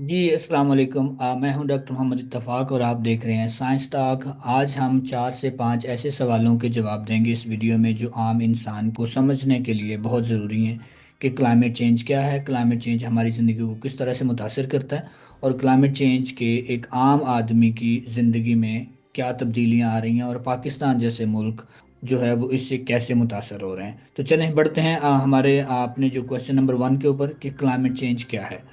جی अस्सलाम वालेकुम। मैं हूं डॉक्टर मोहम्मद इत्तफाक और आप देख रहे हैं साइंस टॉक। आज हम 4 से 5 ऐसे सवालों के जवाब देंगे इस वीडियो में जो आम इंसान को समझने के लिए बहुत ज़रूरी हैं कि क्लाइमेट चेंज क्या है, क्लाइमेट चेंज हमारी ज़िंदगी को किस तरह से मुतासर करता है और क्लाइमेट चेंज के एक आम आदमी की ज़िंदगी में क्या तब्दीलियां आ रही हैं और पाकिस्तान जैसे मुल्क जो है वो इससे कैसे मुतासर हो रहे हैं। तो चलें बढ़ते हैं हमारे आपने जो क्वेश्चन नंबर 1 के ऊपर कि क्लाइमेट चेंज क्या है।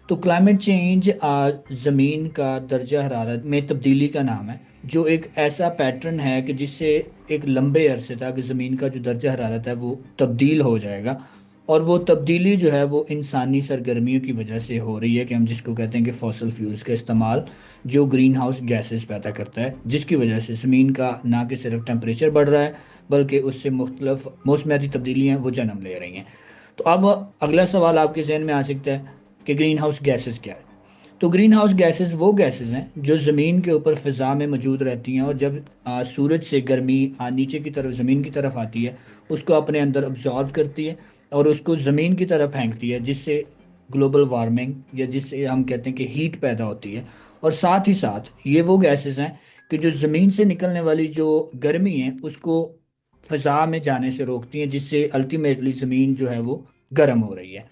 तो क्लाइमेट चेंज ज़मीन का दर्जा हरारत में तब्दीली का नाम है, जो एक ऐसा पैटर्न है कि जिससे एक लंबे अरसे तक ज़मीन का जो दर्जा हरारत है वो तब्दील हो जाएगा। और वो तब्दीली जो है वो इंसानी सरगर्मियों की वजह से हो रही है, कि हम जिसको कहते हैं कि फॉसल फ्यूल्स का इस्तेमाल जो ग्रीन हाउस गैसेस पैदा करता है, जिसकी वजह से ज़मीन का ना कि सिर्फ टेम्परेचर बढ़ रहा है बल्कि उससे मुख्तलिफ मौसमियाती तब्दीलियाँ वो जन्म ले रही हैं। तो अब अगला सवाल आपके जहन में आ सकता है कि ग्रीन हाउस गैसेस क्या है। तो ग्रीन हाउस गैसेस वो गैसेस हैं जो ज़मीन के ऊपर फ़िज़ा में मौजूद रहती हैं, और जब सूरज से गर्मी नीचे की तरफ ज़मीन की तरफ आती है उसको अपने अंदर अब्जॉर्व करती है और उसको ज़मीन की तरफ फेंकती है, जिससे ग्लोबल वार्मिंग या जिससे हम कहते हैं कि हीट पैदा होती है। और साथ ही साथ ये वो गैसेस हैं कि जो ज़मीन से निकलने वाली जो गर्मी है उसको फ़िज़ा में जाने से रोकती हैं, जिससे अल्टीमेटली ज़मीन जो है वो गर्म हो रही है।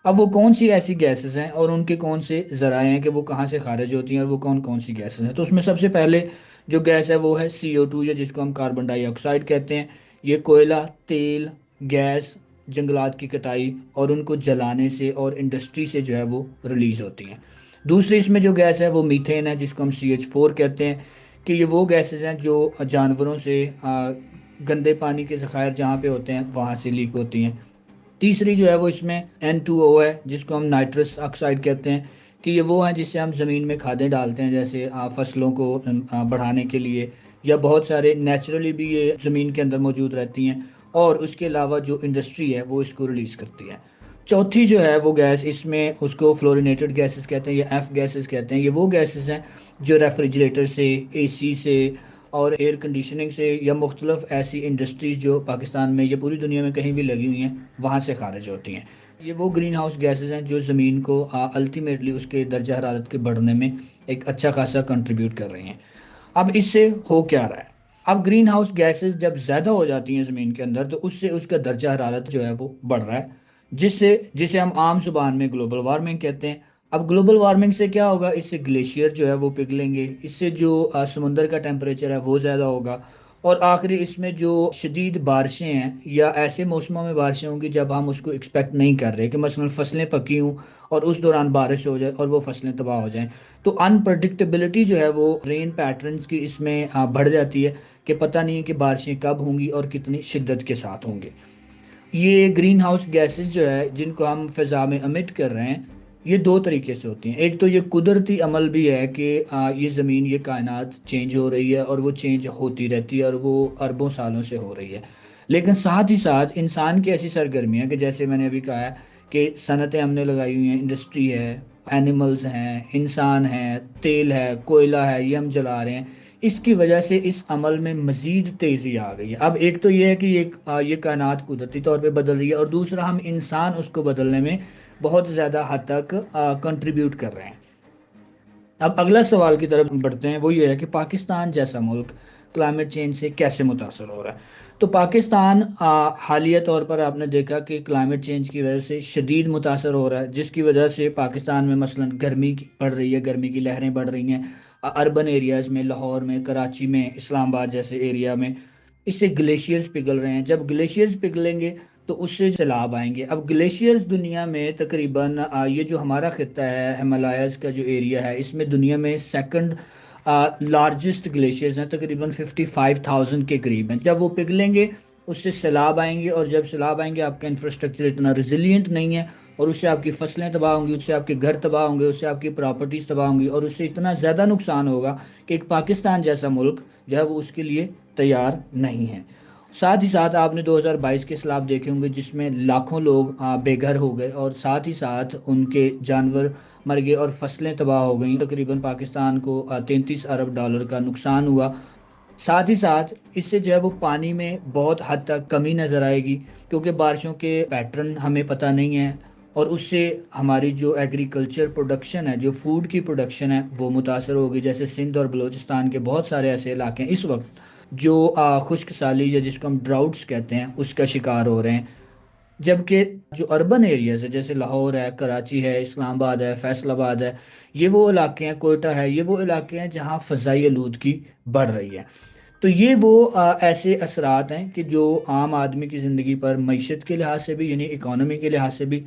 अब वो कौन सी ऐसी गैसेस हैं और उनके कौन से ज़राए हैं कि वो कहाँ से खारिज होती हैं और वो कौन कौन सी गैसेस हैं। तो उसमें सबसे पहले जो गैस है वो है CO2, या जिसको हम कार्बन डाइऑक्साइड कहते हैं। ये कोयला, तेल, गैस, जंगलात की कटाई और उनको जलाने से और इंडस्ट्री से जो है वो रिलीज़ होती हैं। दूसरी इसमें जो गैस है वो मीथेन है, जिसको हम CH4 कहते हैं। कि ये वो गैसेस हैं जो जानवरों से गंदे पानी के ज़खायर जहाँ पे होते हैं वहाँ से लीक होती हैं। तीसरी जो है वो इसमें N2O है, जिसको हम नाइट्रस ऑक्साइड कहते हैं। कि ये वो हैं जिससे हम ज़मीन में खादें डालते हैं, जैसे फसलों को बढ़ाने के लिए, या बहुत सारे नेचुरली भी ये ज़मीन के अंदर मौजूद रहती हैं। और उसके अलावा जो इंडस्ट्री है वो इसको रिलीज़ करती है। चौथी जो है वो गैस, इसमें उसको फ्लोरिनेटेड गैसेस कहते हैं या एफ गैसेस कहते हैं। ये वो गैसेस हैं जो रेफ्रिजरेटर से, AC से और एयर कंडीशनिंग से, या मुख्तलिफ ऐसी इंडस्ट्रीज जो पाकिस्तान में या पूरी दुनिया में कहीं भी लगी हुई हैं वहाँ से खारिज होती हैं। ये वो ग्रीन हाउस गैसेस हैं जो ज़मीन को अल्टीमेटली उसके दर्जा हरारत के बढ़ने में एक अच्छा खासा कंट्रीब्यूट कर रही हैं। अब इससे हो क्या रहा है। अब ग्रीन हाउस गैसेस जब ज़्यादा हो जाती हैं ज़मीन के अंदर तो उससे उसका दर्जा हरारत जो है वो बढ़ रहा है, जिससे जिसे हम आम जुबान में ग्लोबल वार्मिंग कहते हैं। अब ग्लोबल वार्मिंग से क्या होगा, इससे ग्लेशियर जो है वो पिघलेंगे, इससे जो समुंदर का टेम्परेचर है वो ज़्यादा होगा। और आखिरी इसमें जो शदीद बारिशें हैं या ऐसे मौसमों में बारिशें होंगी जब हम उसको एक्सपेक्ट नहीं कर रहे, कि मसलन फसलें पकी हों और उस दौरान बारिश हो जाए और वो फसलें तबाह हो जाएं। तो अनप्रडिक्टेबिलिटी जो है वो रेन पैटर्न्स की इसमें बढ़ जाती है, कि पता नहीं है कि बारिशें कब होंगी और कितनी शिद्दत के साथ होंगी। ये ग्रीन हाउस गैसेस जो है जिनको हम फ़िज़ा में अमिट कर रहे हैं, ये दो तरीके से होती हैं। एक तो ये कुदरती अमल भी है कि ये ज़मीन, ये कायनात चेंज हो रही है और वो चेंज होती रहती है और वो अरबों सालों से हो रही है। लेकिन साथ ही साथ इंसान की ऐसी सरगर्मियाँ, कि जैसे मैंने अभी कहा है कि सनतें हमने लगाई हुई हैं, इंडस्ट्री है, एनिमल्स हैं, इंसान हैं, तेल है, कोयला है, ये हम जला रहे हैं। इसकी वजह से इस अमल में मज़ीद तेज़ी आ गई है। अब एक तो ये है कि ये कायनात कुदरती तौर पे बदल रही है, और दूसरा हम इंसान उसको बदलने में बहुत ज़्यादा हद तक कंट्रीब्यूट कर रहे हैं। अब अगला सवाल की तरफ बढ़ते हैं, वो ये है कि पाकिस्तान जैसा मुल्क क्लाइमेट चेंज से कैसे मुतासर हो रहा है। तो पाकिस्तान हालिया तौर पर आपने देखा कि क्लाइमेट चेंज की वजह से शदीद मुतासर हो रहा है, जिसकी वजह से पाकिस्तान में मसलन बढ़ रही है, गर्मी की लहरें बढ़ रही हैं। अर्बन एरियाज़ में, लाहौर में, कराची में, इस्लामाबाद जैसे एरिया में इससे ग्लेशियर्स पिघल रहे हैं। जब ग्लेशियर्स पिघलेंगे तो उससे सैलाब आएंगे। अब ग्लेशियर्स दुनिया में तकरीबन ये जो हमारा खिता है, हिमालयाज़ का जो एरिया है, इसमें दुनिया में सेकंड लार्जेस्ट ग्लेशियर्स हैं, तकरीबन 55,000 के करीब हैं। जब वो पिघलेंगे उससे सैलाब आएंगे, और जब सैलाब आएंगे आपका इंफ्रास्ट्रक्चर इतना रिजिलियंट नहीं है, और उससे आपकी फसलें तबाह होंगी, उससे आपके घर तबाह होंगे, उससे आपकी प्रॉपर्टीज़ तबाह होंगी, और उससे इतना ज़्यादा नुकसान होगा कि एक पाकिस्तान जैसा मुल्क जो है वो उसके लिए तैयार नहीं है। साथ ही साथ आपने 2022 के सैलाब देखे होंगे जिसमें लाखों लोग बेघर हो गए, और साथ ही साथ उनके जानवर मर गए और फसलें तबाह हो गई। तकरीबन पाकिस्तान को 33 अरब डॉलर का नुकसान हुआ। साथ ही साथ इससे जो है वो पानी में बहुत हद तक कमी नज़र आएगी, क्योंकि बारिशों के पैटर्न हमें पता नहीं है। اور اس سے ہماری جو ایگریکلچر پروڈکشن ہے، جو فوڈ کی پروڈکشن ہے، وہ متاثر ہوگی۔ جیسے سندھ اور بلوچستان کے بہت سارے ایسے علاقے ہیں اس وقت جو خشک سالی یا جس کو ہم ڈراؤٹس کہتے ہیں اس کا شکار ہو رہے ہیں، جبکہ جو اربن ایریاز ہے جیسے لاہور ہے، کراچی ہے، اسلام آباد ہے، فیصل آباد ہے، یہ وہ علاقے ہیں، کوئٹہ ہے، یہ وہ علاقے ہیں جہاں فضائی آلودگی بڑھ رہی ہے۔ تو یہ وہ ایسے اثرات ہیں کہ جو عام آدمی کی زندگی پر معیشت کے لحاظ سے بھی، یعنی اکانومی کے لحاظ سے بھی،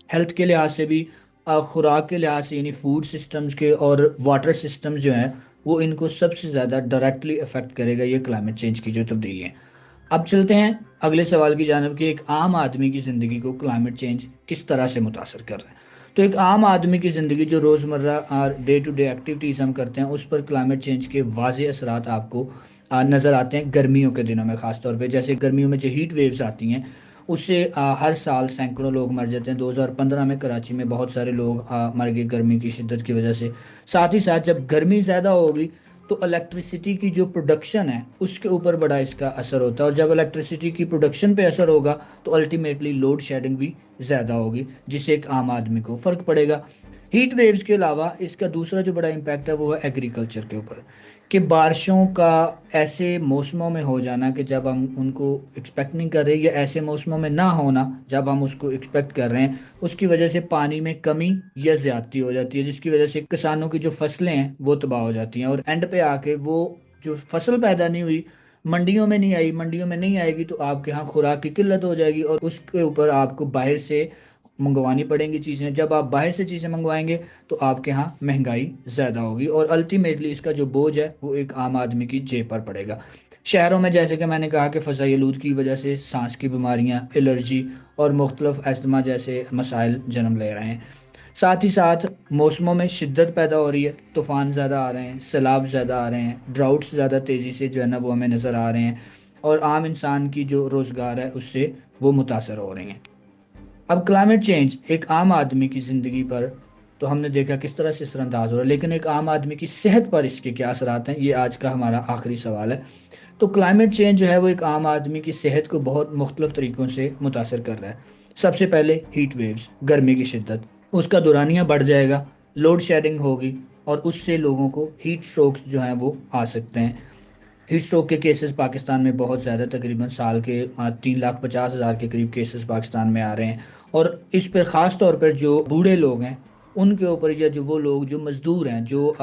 ہیلتھ کے لحاظ سے بھی، خوراک کے لحاظ سے یعنی فوڈ سسٹمز کے، اور واٹر سسٹمز جو ہیں وہ ان کو سب سے زیادہ ڈائریکٹلی افیکٹ کرے گا یہ کلائمیٹ چینج کی جو تبدیلی ہیں۔ اب چلتے ہیں اگلے سوال کی جانب کہ ایک عام آدمی کی زندگی کو کلائمیٹ چینج کس طرح سے متاثر کر رہا ہے۔ تو ایک عام آدمی کی زندگی جو روزمرہ ڈے ٹو ڈے ایکٹیویٹیز ہم کرتے ہیں اس پر کلائمیٹ چینج کے واضح اثرات آپ کو نظر آتے ہیں گرمیوں کے دنوں میں، خاص طور پہ جیسے گرمیوں میں جو ہیٹ ویوز آتی ہیں اس سے ہر سال سینکڑوں لوگ مر جاتے ہیں۔ 2015 میں کراچی میں بہت سارے لوگ مر گئے گرمی کی شدت کی وجہ سے۔ ساتھ ہی ساتھ جب گرمی زیادہ ہوگی تو الیکٹریسٹی کی جو پروڈکشن ہے اس کے اوپر بڑا اس کا اثر ہوتا ہے، اور جب الیکٹریسٹی کی پروڈکشن پہ اثر ہوگا تو الٹیمیٹلی لوڈ شیڈنگ بھی زیادہ ہوگی، جس سے ایک عام آدمی کو فرق پڑے گا۔ ہیٹ ویوز کے علاوہ اس کا دوسرا جو بڑا امپیکٹ ہے وہ ہے ایگریکلچر کے اوپر، کہ بارشوں کا ایسے موسموں میں ہو جانا کہ جب ہم ان کو ایکسپیکٹ نہیں کر رہے، یا ایسے موسموں میں نہ ہونا جب ہم اس کو ایکسپیکٹ کر رہے ہیں، اس کی وجہ سے پانی میں کمی یا زیادتی ہو جاتی ہے، جس کی وجہ سے کسانوں کی جو فصلیں ہیں وہ تباہ ہو جاتی ہیں، اور اینڈ پہ آ کے وہ جو فصل پیدا نہیں ہوئی منڈیوں میں نہیں آئی، منڈیوں میں نہیں آئے گی تو آپ کے ہاں خوراک کی قلت ہو جائے گی، اور اس کے اوپر آپ کو باہر سے منگوانی پڑیں گی چیزیں۔ جب آپ باہر سے چیزیں منگوائیں گے تو آپ کے ہاں مہنگائی زیادہ ہوگی، اور الٹیمیٹلی اس کا جو بوجھ ہے وہ ایک عام آدمی کی جیب پر پڑے گا۔ شہروں میں جیسے کہ میں نے کہا کہ فضائی آلودگی کی وجہ سے سانس کی بیماریاں، الرجی اور مختلف استھما جیسے مسائل جنم لے رہے ہیں۔ ساتھ ہی ساتھ موسموں میں شدت پیدا ہو رہی ہے، طوفان زیادہ آ رہے ہیں، سیلاب زیادہ آ رہے ہیں، ڈراؤٹس زیادہ تیزی سے جو ہے نا وہ ہمیں نظر آ رہے ہیں، اور عام انسان کی جو روزگار ہے اس سے وہ متاثر ہو رہی ہیں۔ اب کلائمیٹ چینج ایک عام آدمی کی زندگی پر تو ہم نے دیکھا کس طرح سے اثر انداز ہو رہا ہے، لیکن ایک عام آدمی کی صحت پر اس کے کیا اثرات ہیں، یہ آج کا ہمارا آخری سوال ہے۔ تو کلائمیٹ چینج جو ہے وہ ایک عام آدمی کی صحت کو بہت مختلف طریقوں سے متاثر کر رہا ہے۔ سب سے پہلے ہیٹ ویوز، گرمی کی شدت، اس کا دورانیہ بڑھ جائے گا، لوڈ شیڈنگ ہوگی، اور اس سے لوگوں کو ہیٹ سٹروکس جو ہیں وہ آ سکتے ہیں۔ ہیٹ اسٹروک کے کیسز پاکستان میں بہت زیادہ، تقریباً سال کے 3,50,000 کے قریب کیسز پاکستان میں آ رہے ہیں، اور اس پر خاص طور پر جو بوڑھے لوگ ہیں ان کے اوپر، یا جو وہ لوگ جو مزدور ہیں جو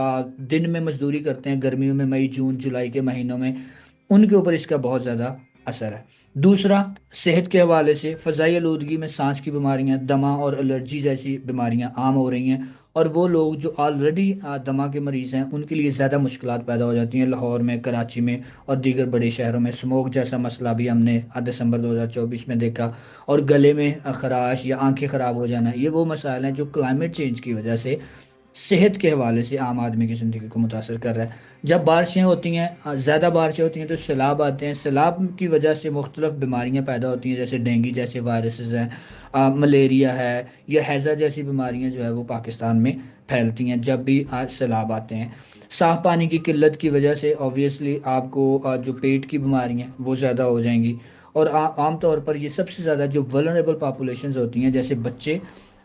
دن میں مزدوری کرتے ہیں گرمیوں میں، مئی جون جولائی کے مہینوں میں، ان کے اوپر اس کا بہت زیادہ اثر ہے۔ دوسرا، صحت کے حوالے سے فضائی آلودگی میں سانس کی بیماریاں، دمہ اور الرجی جیسی بیماریاں عام ہو رہی ہیں، اور وہ لوگ جو آلریڈی دمہ کے مریض ہیں ان کے لیے زیادہ مشکلات پیدا ہو جاتی ہیں۔ لاہور میں، کراچی میں اور دیگر بڑے شہروں میں اسموک جیسا مسئلہ بھی ہم نے دسمبر 2024 میں دیکھا، اور گلے میں خراش یا آنکھیں خراب ہو جانا، یہ وہ مسائل ہیں جو کلائمیٹ چینج کی وجہ سے صحت کے حوالے سے عام آدمی کی زندگی کو متاثر کر رہا ہے۔ جب بارشیں ہوتی ہیں، زیادہ بارشیں ہوتی ہیں تو سیلاب آتے ہیں، سیلاب کی وجہ سے مختلف بیماریاں پیدا ہوتی ہیں، جیسے ڈینگی جیسے وائرسز ہیں، ملیریا ہے، یا ہیضہ جیسی بیماریاں جو ہے وہ پاکستان میں پھیلتی ہیں جب بھی سیلاب آتے ہیں۔ صاف پانی کی قلت کی وجہ سے اوبویسلی آپ کو جو پیٹ کی بیماریاں وہ زیادہ ہو جائیں گی، اور عام طور پر یہ سب سے زیادہ جو ولنریبل پاپولیشنز ہوتی ہیں جیسے بچے،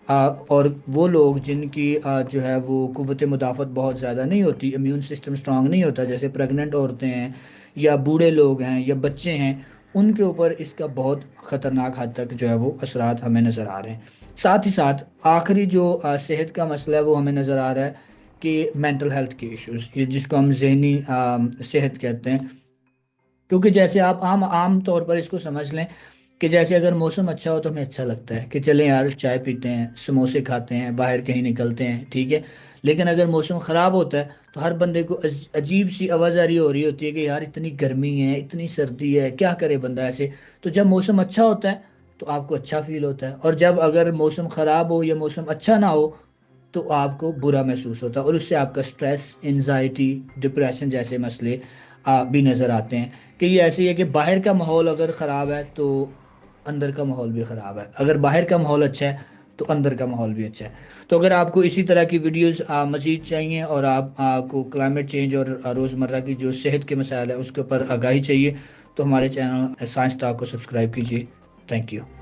اور وہ لوگ جن کی جو ہے وہ قوت مدافعت بہت زیادہ نہیں ہوتی، امیون سسٹم سٹرانگ نہیں ہوتا، جیسے پریگننٹ عورتیں ہیں یا بوڑھے لوگ ہیں یا بچے ہیں، ان کے اوپر اس کا بہت خطرناک حد تک جو ہے وہ اثرات ہمیں نظر آ رہے ہیں۔ ساتھ ہی ساتھ آخری جو صحت کا مسئلہ ہے وہ ہمیں نظر آ رہا ہے کہ مینٹل ہیلتھ کے ایشوز، یہ جس کو ہم ذہنی صحت کہتے ہیں، کیونکہ جیسے آپ عام طور پر اس کو سمجھ لیں کہ جیسے اگر موسم اچھا ہو تو ہمیں اچھا لگتا ہے کہ چلیں یار چائے پیتے ہیں، سموسے کھاتے ہیں، باہر کہیں نکلتے ہیں، ٹھیک ہے۔ لیکن اگر موسم خراب ہوتا ہے تو ہر بندے کو عجیب سی آوازاری ہو رہی ہوتی ہے کہ یار اتنی گرمی ہے، اتنی سردی ہے، کیا کرے بندہ ایسے۔ تو جب موسم اچھا ہوتا ہے تو آپ کو اچھا فیل ہوتا ہے، اور جب اگر موسم خراب ہو یا موسم اچھا نہ ہو تو آپ کو برا محسوس ہوتا ہے، اور اس سے آپ کا سٹریس، انزائٹی، ڈپریشن جیسے مسئلے بھی نظر آتے ہیں۔ کہ یہ ایسے ہی ہے کہ باہر کا ماحول اگر خراب ہے تو اندر کا ماحول بھی خراب ہے، اگر باہر کا ماحول اچھا ہے تو اندر کا ماحول بھی اچھا ہے۔ تو اگر آپ کو اسی طرح کی ویڈیوز مزید چاہیے، اور آپ کو کلائمیٹ چینج اور روزمرہ کی جو صحت کے مسائل ہیں اس کے اوپر آگاہی چاہیے، تو ہمارے چینل سائنس ٹاک کو سبسکرائب کیجیے۔ Thank you.